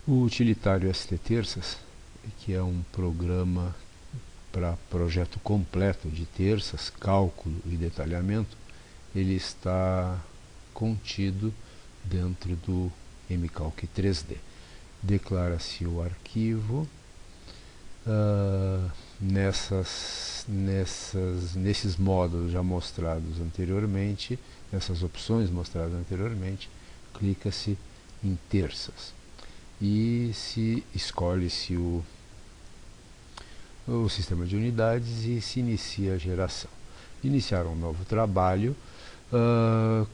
O utilitário ST Terças, que é um programa para projeto completo de terças, cálculo e detalhamento, ele está contido dentro do MCalc 3D. Declara-se o arquivo nesses módulos já mostrados anteriormente, nessas opções mostradas anteriormente, clica-se em terças e escolhe-se o sistema de unidades e se inicia a geração. Iniciar um novo trabalho.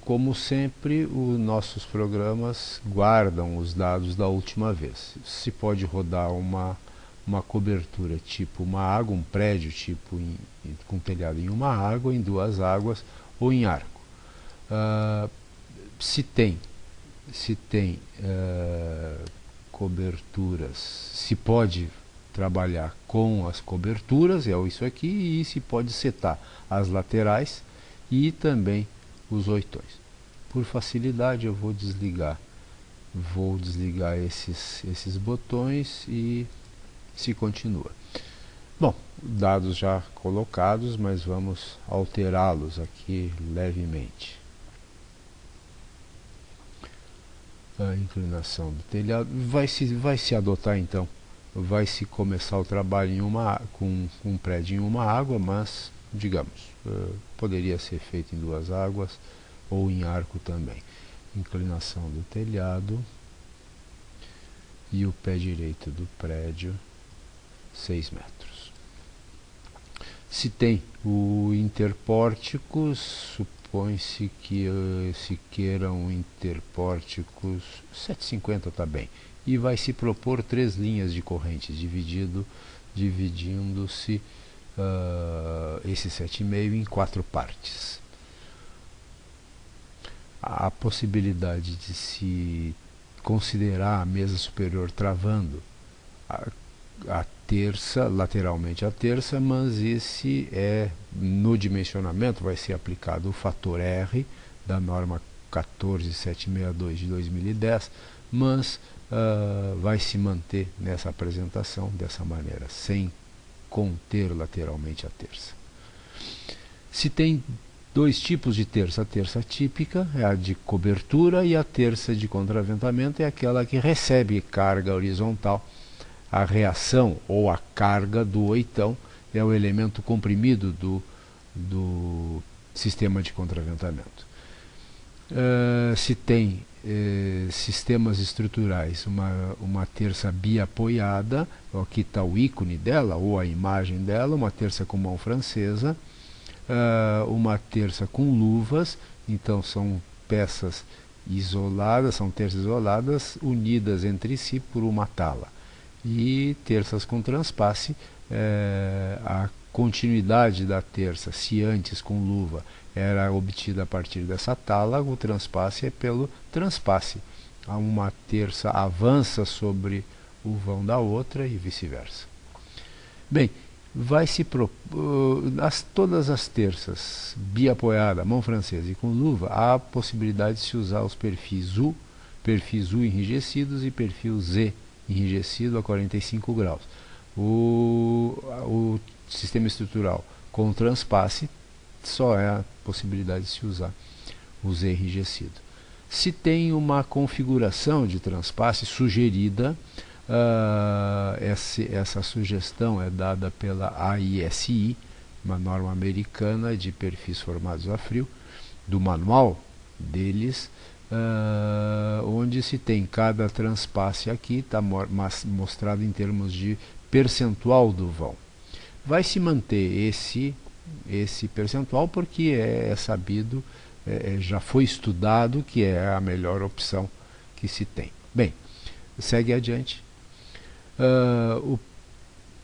Como sempre, os nossos programas guardam os dados da última vez. Se pode rodar uma cobertura tipo uma água, um prédio tipo com telhado em uma água, em duas águas ou em arco. Se tem coberturas, se pode trabalhar com as coberturas, é isso aqui, e se pode setar as laterais e também os oitões. Por facilidade eu vou desligar esses botões e se continua. Bom, dados já colocados, mas vamos alterá-los aqui levemente. A inclinação do telhado vai se adotar, então, vai se começar o trabalho com um prédio em uma água, mas digamos, poderia ser feito em duas águas ou em arco também. Inclinação do telhado e o pé direito do prédio 6 metros. Se tem o interpórticos, supõe-se que se queiram interpórticos 750 está bem, e vai se propor 3 linhas de corrente, dividindo-se esse 7,5 em 4 partes. A possibilidade de se considerar a mesa superior travando a terça, lateralmente a terça, mas esse no dimensionamento vai ser aplicado o fator R da norma 14762 de 2010, mas vai se manter nessa apresentação dessa maneira, sem conter lateralmente a terça. Se tem 2 tipos de terça, a terça típica é a de cobertura e a terça de contraventamento é aquela que recebe carga horizontal. A reação ou a carga do oitão é o elemento comprimido do sistema de contraventamento. Se tem sistemas estruturais, uma terça biapoiada, aqui está o ícone dela ou a imagem dela, uma terça com mão francesa, uma terça com luvas, então são peças isoladas, são terças isoladas unidas entre si por uma tala. E terças com transpasse, a continuidade da terça, se antes com luva era obtida a partir dessa tala, o transpasse é pelo transpasse. Uma terça avança sobre o vão da outra e vice-versa. Bem, todas as terças biapoiada, mão francesa e com luva, há a possibilidade de se usar os perfis U enrijecidos e perfil Z enrijecido a 45 graus. O sistema estrutural com transpasse só é a possibilidade de se usar o Z enrijecido. Se tem uma configuração de transpasse sugerida, essa sugestão é dada pela AISI, uma norma americana de perfis formados a frio, do manual deles, onde se tem cada transpasse aqui, está mostrado em termos de percentual do vão. Vai se manter esse percentual porque é sabido, já foi estudado que é a melhor opção que se tem. Bem, segue adiante.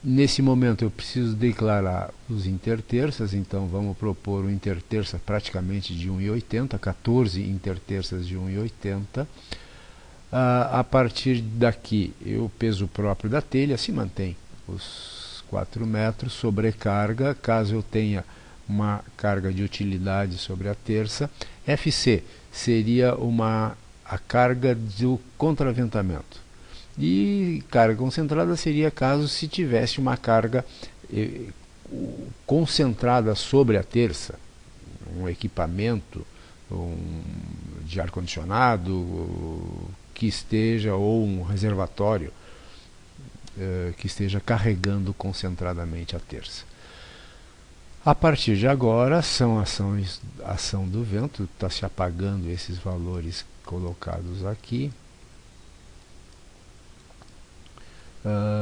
Nesse momento eu preciso declarar os interterças, então vamos propor um interterça praticamente de 1,80, 14 interterças de 1,80. A partir daqui, o peso próprio da telha se mantém os 4 metros, sobrecarga, caso eu tenha uma carga de utilidade sobre a terça. FC seria a carga do contraventamento. E carga concentrada seria caso se tivesse uma carga concentrada sobre a terça, um equipamento de ar-condicionado que esteja, ou um reservatório que esteja carregando concentradamente a terça. A partir de agora, ação do vento, está se apagando esses valores colocados aqui.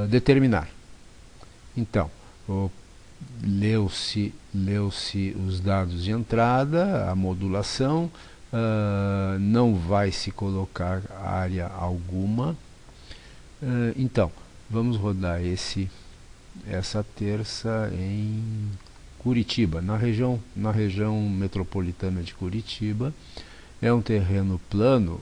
Determinar. Então, leu-se os dados de entrada, a modulação, não vai se colocar área alguma. Então, vamos rodar essa terça em Curitiba, na região metropolitana de Curitiba. É um terreno plano.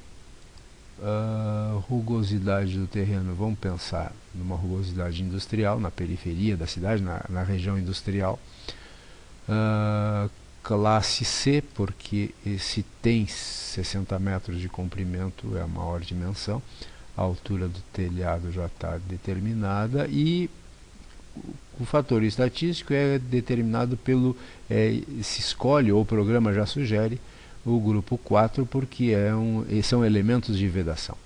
Rugosidade do terreno, vamos pensar numa rugosidade industrial, na periferia da cidade, na região industrial. Classe C, porque se tem 60 metros de comprimento, é a maior dimensão. A altura do telhado já está determinada, e o fator estatístico é determinado se escolhe, ou o programa já sugere, o grupo 4, porque são elementos de vedação.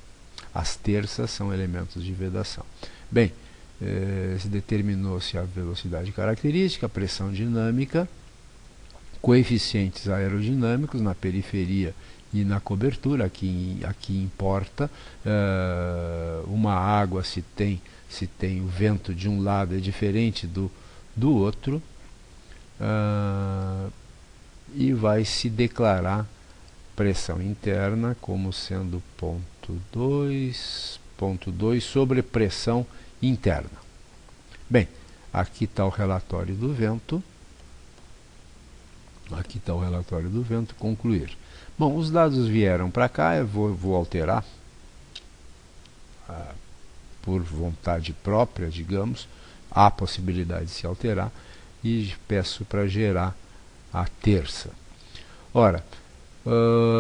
As terças são elementos de vedação. Bem, se determinou-se a velocidade característica, a pressão dinâmica, coeficientes aerodinâmicos na periferia e na cobertura. Aqui importa. Uma água, se tem o vento de um lado, é diferente do outro. E vai se declarar pressão interna como sendo ponto 2 sobre pressão interna. Bem, aqui está o relatório do vento. Concluir. Bom, os dados vieram para cá, eu vou alterar por vontade própria, digamos. Há possibilidade de se alterar, e peço para gerar a terça. Ora,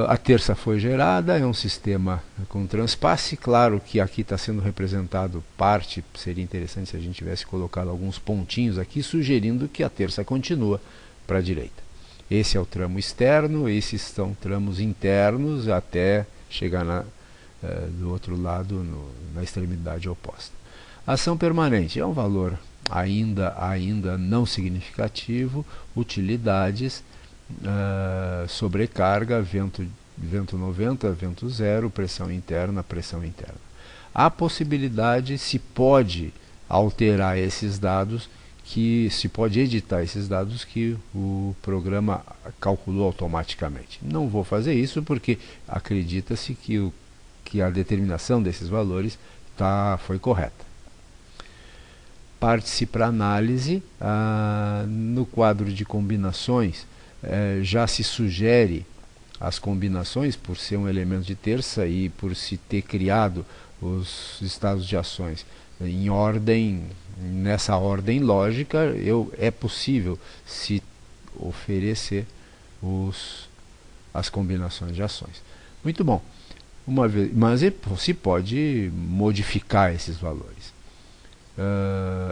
a terça foi gerada, é um sistema com transpasse. Claro que aqui está sendo representado parte, seria interessante se a gente tivesse colocado alguns pontinhos aqui, sugerindo que a terça continua para a direita. Esse é o tramo externo, esses são tramos internos, até chegar do outro lado, na extremidade oposta. Ação permanente é um valor ainda não significativo. Utilidades: sobrecarga, vento 90, vento zero, pressão interna. Há possibilidade, se pode alterar esses dados, se pode editar esses dados que o programa calculou automaticamente. Não vou fazer isso, porque acredita-se que a determinação desses valores foi correta. Parte-se para análise. No quadro de combinações, já se sugere as combinações, por ser um elemento de terça e por se ter criado os estados de ações nessa ordem lógica. É possível se oferecer as combinações de ações. Muito bom. Mas se pode modificar esses valores,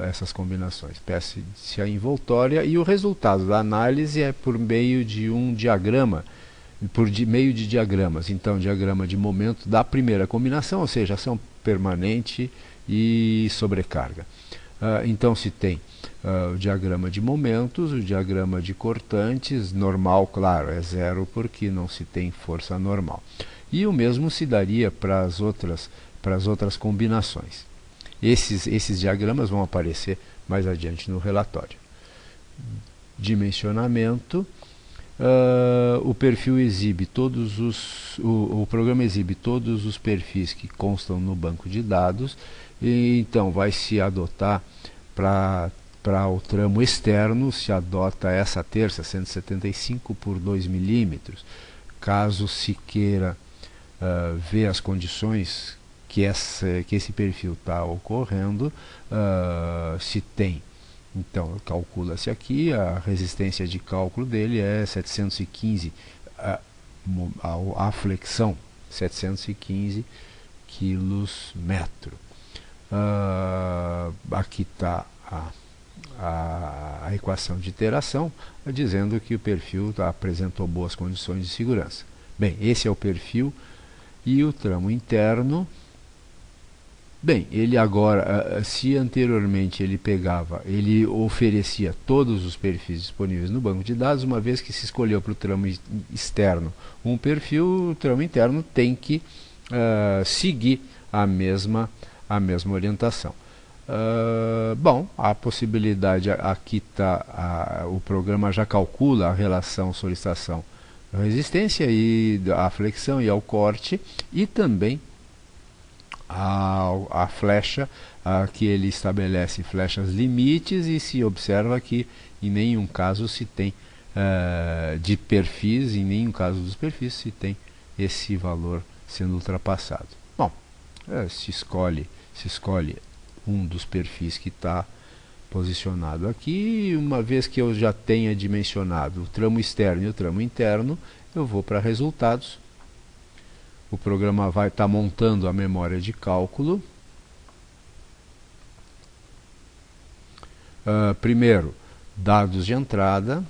essas combinações. Peça-se a envoltória, e o resultado da análise é por meio de um diagrama, meio de diagramas. Então, diagrama de momento da primeira combinação, ou seja, ação permanente e sobrecarga. Então, se tem o diagrama de momentos, o diagrama de cortantes, normal, claro, é zero, porque não se tem força normal. E o mesmo se daria para as outras combinações. Esses diagramas vão aparecer mais adiante no relatório. Dimensionamento. O perfil exibe o programa exibe todos os perfis que constam no banco de dados, e então vai se adotar para o tramo externo, se adota essa terça 175 por 2 milímetros. Caso se queira ver as condições que esse perfil está ocorrendo, se tem. Então, calcula-se aqui, a resistência de cálculo dele é 715, a flexão 715 quilos metro. Aqui está a equação de iteração, dizendo que o perfil apresentou boas condições de segurança. Bem, esse é o perfil. E o tramo interno, bem, ele agora, se anteriormente ele oferecia todos os perfis disponíveis no banco de dados, uma vez que se escolheu para o tramo externo um perfil, o tramo interno tem que seguir a mesma orientação. Bom, a possibilidade, aqui está, o programa já calcula a relação solicitação resistência e a flexão e ao corte, e também a flecha, que ele estabelece flechas limites, e se observa que em nenhum caso se tem de perfis, em nenhum caso dos perfis se tem esse valor sendo ultrapassado. Bom, se escolhe um dos perfis que está posicionado aqui. Uma vez que eu já tenha dimensionado o tramo externo e o tramo interno, eu vou para resultados. O programa vai estar montando a memória de cálculo. Primeiro, dados de entrada.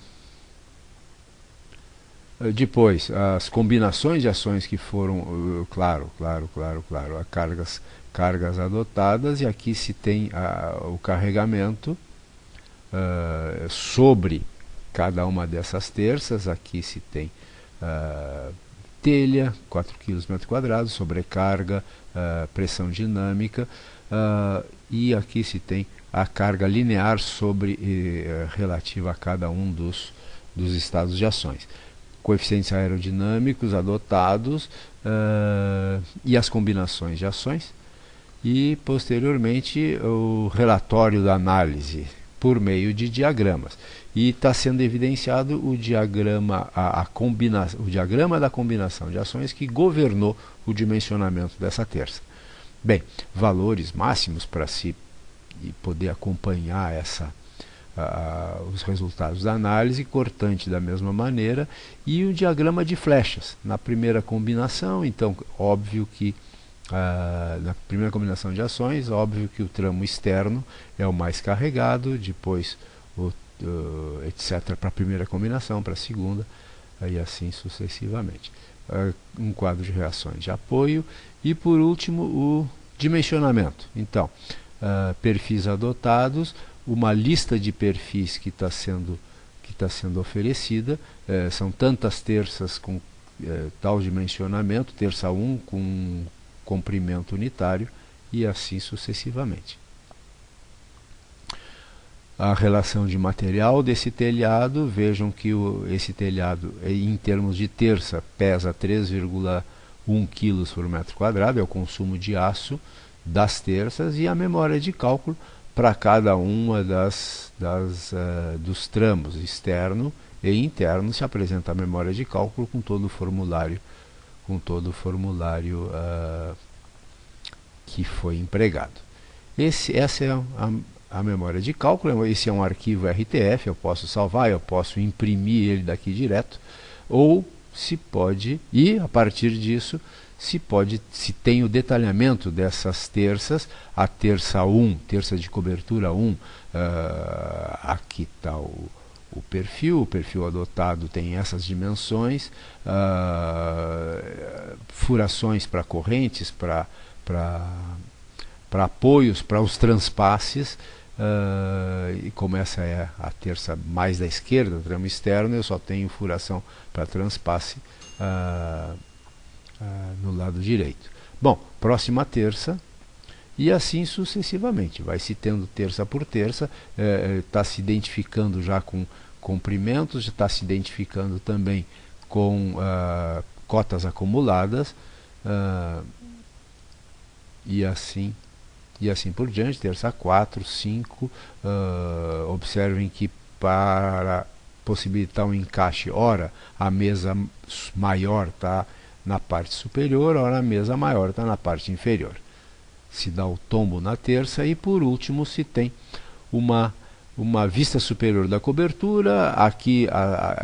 Depois, as combinações de ações que foram, claro, cargas adotadas, e aqui se tem o carregamento sobre cada uma dessas terças. Aqui se tem telha, 4 kg metro quadrado, sobrecarga, pressão dinâmica, e aqui se tem a carga linear relativa a cada um dos estados de ações. Coeficientes aerodinâmicos adotados, e as combinações de ações, e posteriormente o relatório da análise por meio de diagramas, e está sendo evidenciado o diagrama da combinação de ações que governou o dimensionamento dessa terça. Bem, valores máximos para se poder acompanhar os resultados da análise, cortante da mesma maneira, e o diagrama de flechas na primeira combinação. Então, óbvio que na primeira combinação de ações, óbvio que o tramo externo é o mais carregado, depois etc. para a primeira combinação, para a segunda, e assim sucessivamente. Um quadro de reações de apoio, e por último o dimensionamento. Então, perfis adotados, uma lista de perfis que está sendo oferecida, são tantas terças com tal dimensionamento, terça 1 com comprimento unitário, e assim sucessivamente. A relação de material desse telhado, vejam que esse telhado, em termos de terça, pesa 3,1 kg por metro quadrado, é o consumo de aço das terças, e a memória de cálculo para cada uma dos tramos externo e interno se apresenta a memória de cálculo com todo o formulário, que foi empregado. Essa é a memória de cálculo. Esse é um arquivo RTF, eu posso salvar, eu posso imprimir ele daqui direto, ou se pode, e a partir disso se tem o detalhamento dessas terças, a terça 1, terça de cobertura 1, aqui está o perfil adotado tem essas dimensões, furações para correntes, para apoios, para os transpasses, e como essa é a terça mais da esquerda, o tramo externo, eu só tenho furação para transpasse no lado direito. Bom, próxima terça, e assim sucessivamente, vai se tendo terça por terça, está se identificando já com comprimentos, já está se identificando também com cotas acumuladas, e assim por diante, terça 4, 5, observem que para possibilitar um encaixe, ora a mesa maior está na parte superior, ora a mesa maior está na parte inferior. Se dá o tombo na terça, e por último se tem uma vista superior da cobertura, aqui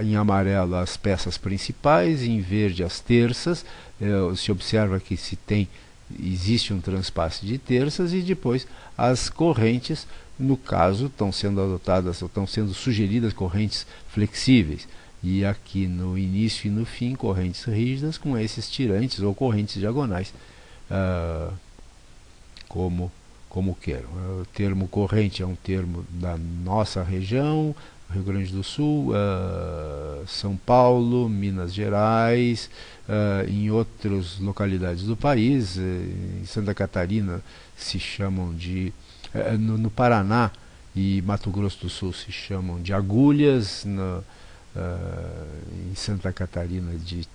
em amarelo as peças principais, em verde as terças, se observa que se tem existe um transpasse de terças, e depois as correntes, no caso, estão sendo adotadas, estão sendo sugeridas correntes flexíveis, e aqui no início e no fim correntes rígidas com esses tirantes ou correntes diagonais, ah, como queiram. O termo corrente é um termo da nossa região, Rio Grande do Sul, São Paulo, Minas Gerais, em outras localidades do país, em Santa Catarina se chamam de, no Paraná e Mato Grosso do Sul se chamam de agulhas, em Santa Catarina de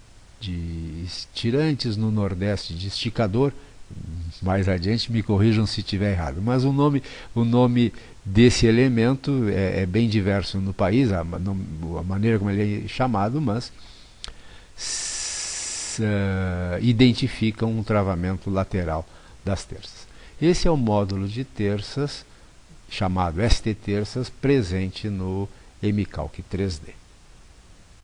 tirantes, no Nordeste de esticador. Mais adiante me corrijam se estiver errado, mas o nome desse elemento é bem diverso no país, a maneira como ele é chamado, mas identifica um travamento lateral das terças. Esse é o módulo de terças chamado ST terças presente no MCalc 3D.